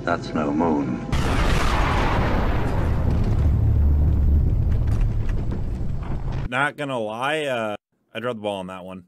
That's no moon. Not gonna lie, I dropped the ball on that one.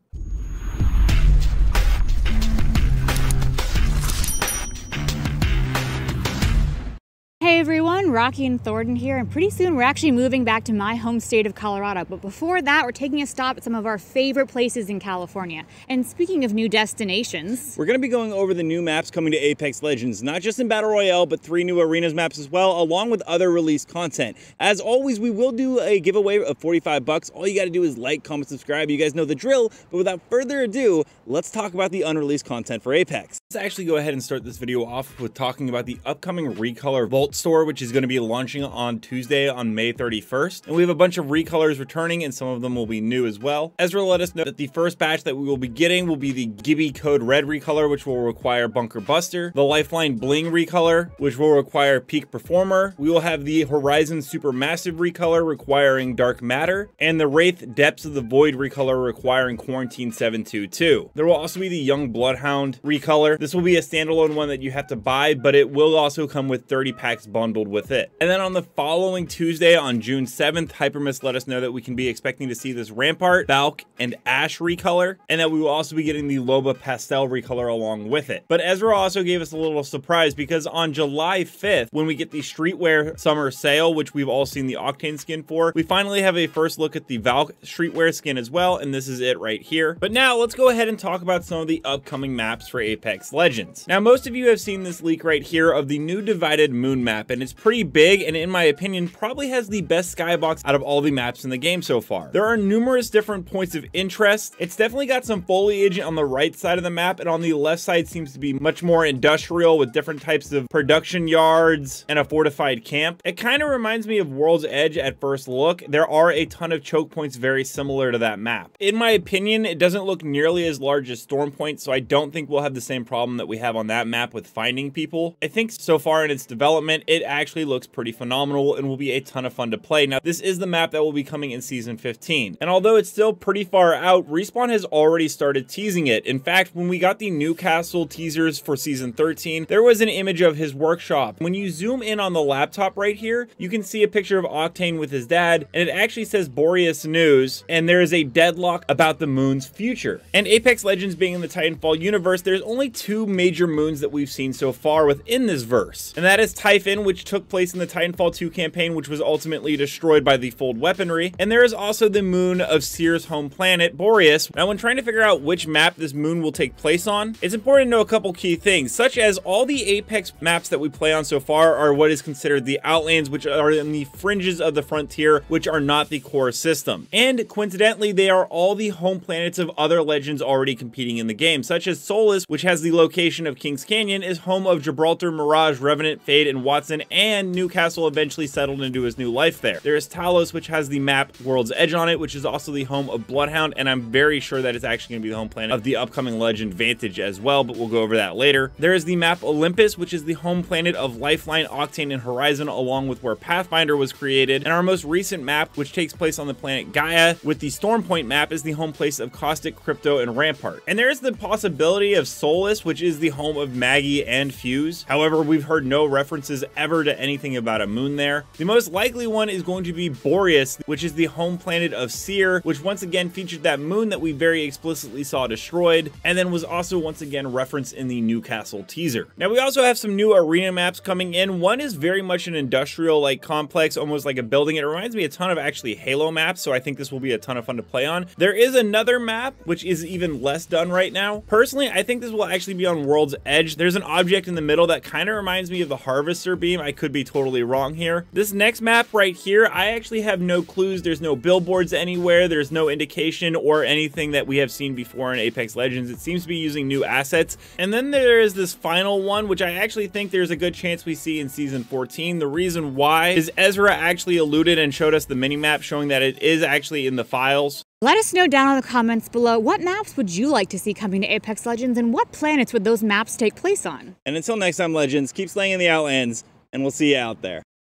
Hey everyone, Rocky and Thordan here, and pretty soon we're actually moving back to my home state of Colorado. But before that, we're taking a stop at some of our favorite places in California. And speaking of new destinations, we're going to be going over the new maps coming to Apex Legends, not just in Battle Royale, but 3 new arenas maps as well, along with other released content. As always, we will do a giveaway of 45 bucks. All you got to do is like, comment, subscribe. You guys know the drill. But without further ado, let's talk about the unreleased content for Apex. Let's actually go ahead and start this video off with talking about the upcoming Recolor Vault store, which is going to be launching on Tuesday on May 31st. And we have a bunch of recolors returning, and some of them will be new as well. Ezra let us know that the first batch that we will be getting will be the Gibby Code Red recolor, which will require Bunker Buster, the Lifeline Bling recolor, which will require Peak Performer. We will have the Horizon Supermassive recolor requiring Dark Matter, and the Wraith Depths of the Void recolor requiring Quarantine 722. There will also be the Young Bloodhound recolor. This will be a standalone one that you have to buy, but it will also come with 30 packs bundled with it. And then on the following Tuesday, on June 7th, Hypermist let us know that we can be expecting to see this Rampart, Valk, and Ash recolor, and that we will also be getting the Loba Pastel recolor along with it. But Ezra also gave us a little surprise, because on July 5th, when we get the Streetwear Summer Sale, which we've all seen the Octane skin for, we finally have a first look at the Valk Streetwear skin as well, and this is it right here. But now let's go ahead and talk about some of the upcoming maps for Apex Legends. Now, most of you have seen this leak right here of the new Divided Moon map, and it's pretty big, and in my opinion probably has the best skybox out of all the maps in the game so far. There are numerous different points of interest. It's definitely got some foliage on the right side of the map, and on the left side seems to be much more industrial with different types of production yards and a fortified camp. It kind of reminds me of World's Edge at first look. There are a ton of choke points very similar to that map. In my opinion, it doesn't look nearly as large as Storm Point, so I don't think we'll have the same problem that we have on that map with finding people. I think so far in its development, it actually looks pretty phenomenal and will be a ton of fun to play. Now, this is the map that will be coming in Season 15. And although it's still pretty far out, Respawn has already started teasing it. In fact, when we got the Newcastle teasers for Season 13, there was an image of his workshop. When you zoom in on the laptop right here, you can see a picture of Octane with his dad, and it actually says Boreas News, and there is a deadlock about the moon's future. And Apex Legends being in the Titanfall universe, there's only 2 major moons that we've seen so far within this verse. And that is Typhon, which took place in the Titanfall 2 campaign, which was ultimately destroyed by the Fold weaponry. And there is also the moon of Seer's home planet, Boreas. Now, when trying to figure out which map this moon will take place on, it's important to know a couple key things, such as all the Apex maps that we play on so far are what is considered the Outlands, which are in the fringes of the frontier, which are not the core system. And coincidentally, they are all the home planets of other legends already competing in the game, such as Solus, which has the location of Kings Canyon, is home of Gibraltar, Mirage, Revenant, Fade, and Watson, and Newcastle eventually settled into his new life there. There is Talos, which has the map World's Edge on it, which is also the home of Bloodhound, and I'm very sure that it's actually going to be the home planet of the upcoming legend Vantage as well, but we'll go over that later. There is the map Olympus, which is the home planet of Lifeline, Octane, and Horizon, along with where Pathfinder was created. And our most recent map, which takes place on the planet Gaia, with the Storm Point map, is the home place of Caustic, Crypto, and Rampart. And there is the possibility of Solus, which is the home of Maggie and Fuse. However, we've heard no references ever to anything about a moon there. The most likely one is going to be Boreas, which is the home planet of Seer, which once again featured that moon that we very explicitly saw destroyed, and then was also once again referenced in the Newcastle teaser. Now, we also have some new arena maps coming in. One is very much an industrial-like complex, almost like a building. It reminds me a ton of actually Halo maps, so I think this will be a ton of fun to play on. There is another map, which is even less done right now. Personally, I think this will actually be on World's Edge. There's an object in the middle that kind of reminds me of the Harvester beam. I could be totally wrong here. This next map right here, I actually have no clues. There's no billboards anywhere. There's no indication or anything that we have seen before in Apex Legends. It seems to be using new assets. And then there is this final one, which I actually think there's a good chance we see in Season 14. The reason why is Ezra actually alluded and showed us the mini-map showing that it is actually in the files. let us know down in the comments below what maps would you like to see coming to Apex Legends and what planets would those maps take place on. And until next time, Legends, keep slaying in the Outlands, and we'll see you out there.